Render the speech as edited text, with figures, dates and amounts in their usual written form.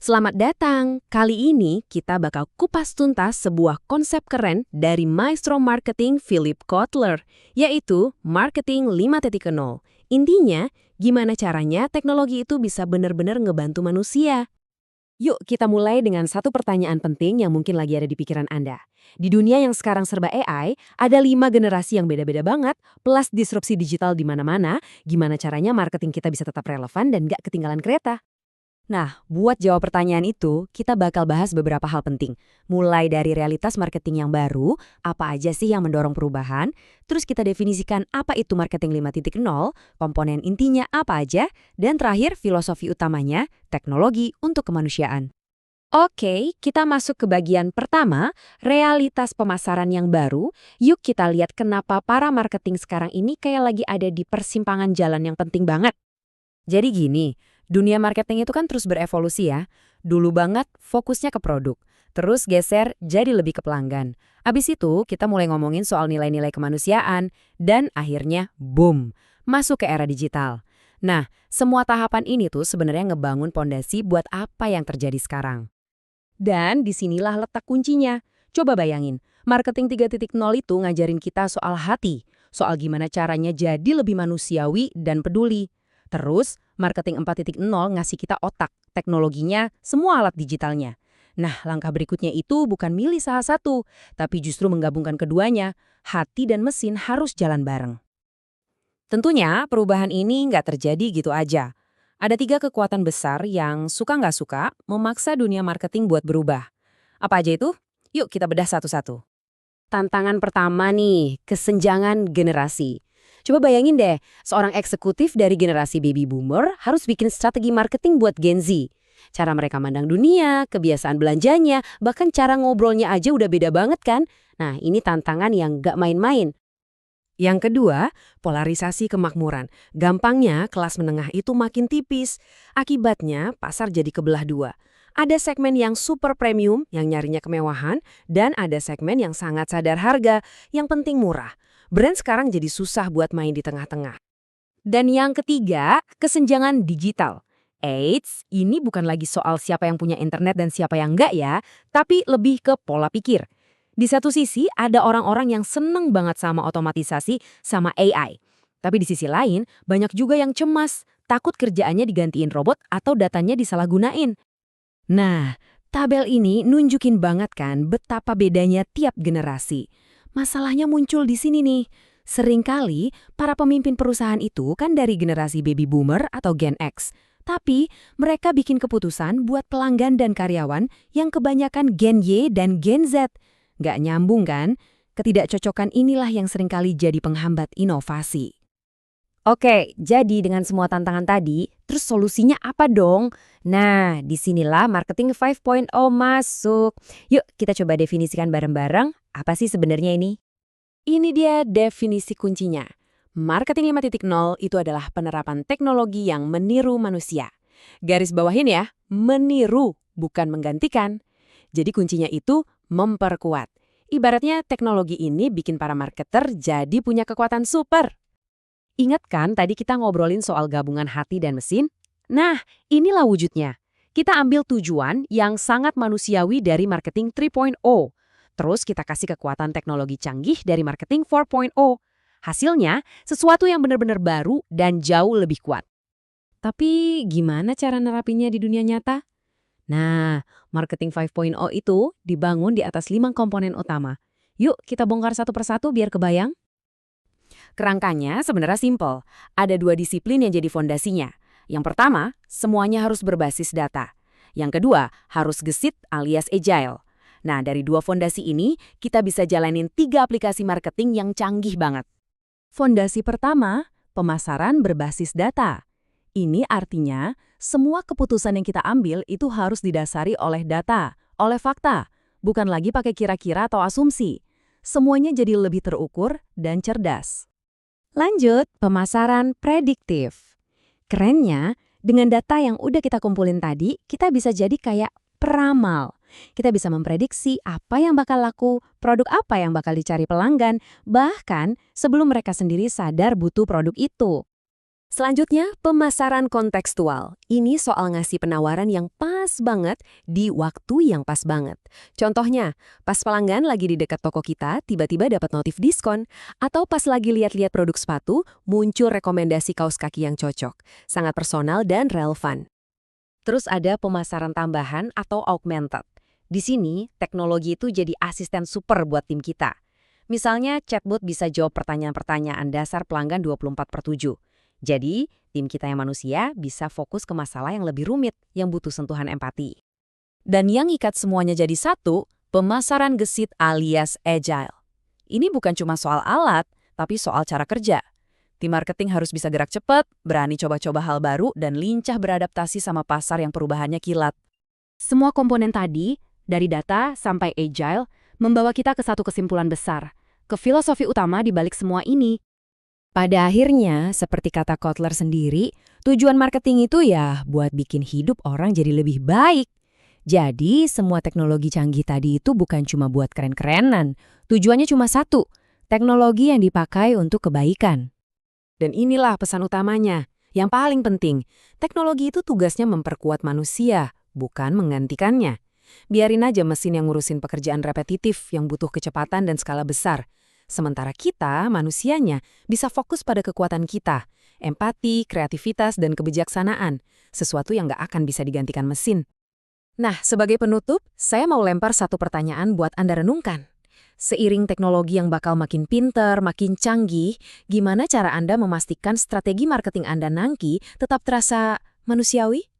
Selamat datang! Kali ini kita bakal kupas tuntas sebuah konsep keren dari maestro marketing Philip Kotler, yaitu Marketing 5.0. Intinya, gimana caranya teknologi itu bisa benar-benar ngebantu manusia. Yuk kita mulai dengan satu pertanyaan penting yang mungkin lagi ada di pikiran Anda. Di dunia yang sekarang serba AI, ada 5 generasi yang beda-beda banget, plus disrupsi digital di mana-mana, gimana caranya marketing kita bisa tetap relevan dan gak ketinggalan kereta? Nah, buat jawab pertanyaan itu, kita bakal bahas beberapa hal penting. Mulai dari realitas marketing yang baru, apa aja sih yang mendorong perubahan, terus kita definisikan apa itu marketing 5.0, komponen intinya apa aja, dan terakhir filosofi utamanya, teknologi untuk kemanusiaan. Oke, kita masuk ke bagian pertama, realitas pemasaran yang baru. Yuk kita lihat kenapa para marketing sekarang ini kayak lagi ada di persimpangan jalan yang penting banget. Jadi gini, dunia marketing itu kan terus berevolusi ya. Dulu banget fokusnya ke produk, terus geser jadi lebih ke pelanggan. Abis itu kita mulai ngomongin soal nilai-nilai kemanusiaan, dan akhirnya boom, masuk ke era digital. Nah, semua tahapan ini tuh sebenarnya ngebangun pondasi buat apa yang terjadi sekarang. Dan disinilah letak kuncinya. Coba bayangin, marketing 3.0 itu ngajarin kita soal hati, soal gimana caranya jadi lebih manusiawi dan peduli. Terus, marketing 4.0 ngasih kita otak, teknologinya, semua alat digitalnya. Nah, langkah berikutnya itu bukan milih salah satu, tapi justru menggabungkan keduanya. Hati dan mesin harus jalan bareng. Tentunya, perubahan ini nggak terjadi gitu aja. Ada 3 kekuatan besar yang suka nggak suka memaksa dunia marketing buat berubah. Apa aja itu? Yuk kita bedah satu-satu. Tantangan pertama nih, kesenjangan generasi. Coba bayangin deh, seorang eksekutif dari generasi baby boomer harus bikin strategi marketing buat Gen Z. Cara mereka mandang dunia, kebiasaan belanjanya, bahkan cara ngobrolnya aja udah beda banget kan? Nah, ini tantangan yang gak main-main. Yang kedua, polarisasi kemakmuran. Gampangnya, kelas menengah itu makin tipis. Akibatnya, pasar jadi kebelah dua. Ada segmen yang super premium, yang nyarinya kemewahan, dan ada segmen yang sangat sadar harga, yang penting murah. Brand sekarang jadi susah buat main di tengah-tengah. Dan yang ketiga, kesenjangan digital. Eits, ini bukan lagi soal siapa yang punya internet dan siapa yang enggak ya, tapi lebih ke pola pikir. Di satu sisi, ada orang-orang yang seneng banget sama otomatisasi, sama AI. Tapi di sisi lain, banyak juga yang cemas, takut kerjaannya digantiin robot atau datanya disalahgunain. Nah, tabel ini nunjukin banget kan betapa bedanya tiap generasi. Masalahnya muncul di sini nih. Seringkali para pemimpin perusahaan itu kan dari generasi baby boomer atau Gen X. Tapi mereka bikin keputusan buat pelanggan dan karyawan yang kebanyakan Gen Y dan Gen Z. Nggak nyambung kan? Ketidakcocokan inilah yang seringkali jadi penghambat inovasi. Oke, jadi dengan semua tantangan tadi, terus solusinya apa dong? Nah, disinilah marketing 5.0 masuk. Yuk kita coba definisikan bareng-bareng, apa sih sebenarnya ini? Ini dia definisi kuncinya. Marketing 5.0 itu adalah penerapan teknologi yang meniru manusia. Garis bawahin ya, meniru, bukan menggantikan. Jadi kuncinya itu memperkuat. Ibaratnya teknologi ini bikin para marketer jadi punya kekuatan super. Ingat kan tadi kita ngobrolin soal gabungan hati dan mesin? Nah, inilah wujudnya. Kita ambil tujuan yang sangat manusiawi dari marketing 3.0. Terus kita kasih kekuatan teknologi canggih dari marketing 4.0. Hasilnya, sesuatu yang benar-benar baru dan jauh lebih kuat. Tapi gimana cara nerapinya di dunia nyata? Nah, marketing 5.0 itu dibangun di atas 5 komponen utama. Yuk kita bongkar satu persatu biar kebayang. Kerangkanya sebenarnya simpel. Ada 2 disiplin yang jadi fondasinya. Yang pertama, semuanya harus berbasis data. Yang kedua, harus gesit alias agile. Nah, dari 2 fondasi ini, kita bisa jalanin 3 aplikasi marketing yang canggih banget. Fondasi pertama, pemasaran berbasis data. Ini artinya, semua keputusan yang kita ambil itu harus didasari oleh data, oleh fakta, bukan lagi pakai kira-kira atau asumsi. Semuanya jadi lebih terukur dan cerdas. Lanjut, pemasaran prediktif. Kerennya, dengan data yang udah kita kumpulin tadi, kita bisa jadi kayak peramal. Kita bisa memprediksi apa yang bakal laku, produk apa yang bakal dicari pelanggan, bahkan sebelum mereka sendiri sadar butuh produk itu. Selanjutnya, pemasaran kontekstual. Ini soal ngasih penawaran yang pas banget di waktu yang pas banget. Contohnya, pas pelanggan lagi di dekat toko kita, tiba-tiba dapat notif diskon. Atau pas lagi lihat-lihat produk sepatu, muncul rekomendasi kaos kaki yang cocok. Sangat personal dan relevan. Terus ada pemasaran tambahan atau augmented. Di sini, teknologi itu jadi asisten super buat tim kita. Misalnya, chatbot bisa jawab pertanyaan-pertanyaan dasar pelanggan 24/7. Jadi, tim kita yang manusia bisa fokus ke masalah yang lebih rumit, yang butuh sentuhan empati. Dan yang ikat semuanya jadi satu, pemasaran gesit alias agile. Ini bukan cuma soal alat, tapi soal cara kerja. Tim marketing harus bisa gerak cepat, berani coba-coba hal baru, dan lincah beradaptasi sama pasar yang perubahannya kilat. Semua komponen tadi, dari data sampai agile, membawa kita ke satu kesimpulan besar, ke filosofi utama di balik semua ini. Pada akhirnya, seperti kata Kotler sendiri, tujuan marketing itu ya buat bikin hidup orang jadi lebih baik. Jadi, semua teknologi canggih tadi itu bukan cuma buat keren-kerenan. Tujuannya cuma satu, teknologi yang dipakai untuk kebaikan. Dan inilah pesan utamanya. Yang paling penting, teknologi itu tugasnya memperkuat manusia, bukan menggantikannya. Biarin aja mesin yang ngurusin pekerjaan repetitif yang butuh kecepatan dan skala besar. Sementara kita, manusianya, bisa fokus pada kekuatan kita, empati, kreativitas, dan kebijaksanaan, sesuatu yang nggak akan bisa digantikan mesin. Nah, sebagai penutup, saya mau lempar satu pertanyaan buat Anda renungkan. Seiring teknologi yang bakal makin pinter, makin canggih, gimana cara Anda memastikan strategi marketing Anda nanti tetap terasa manusiawi?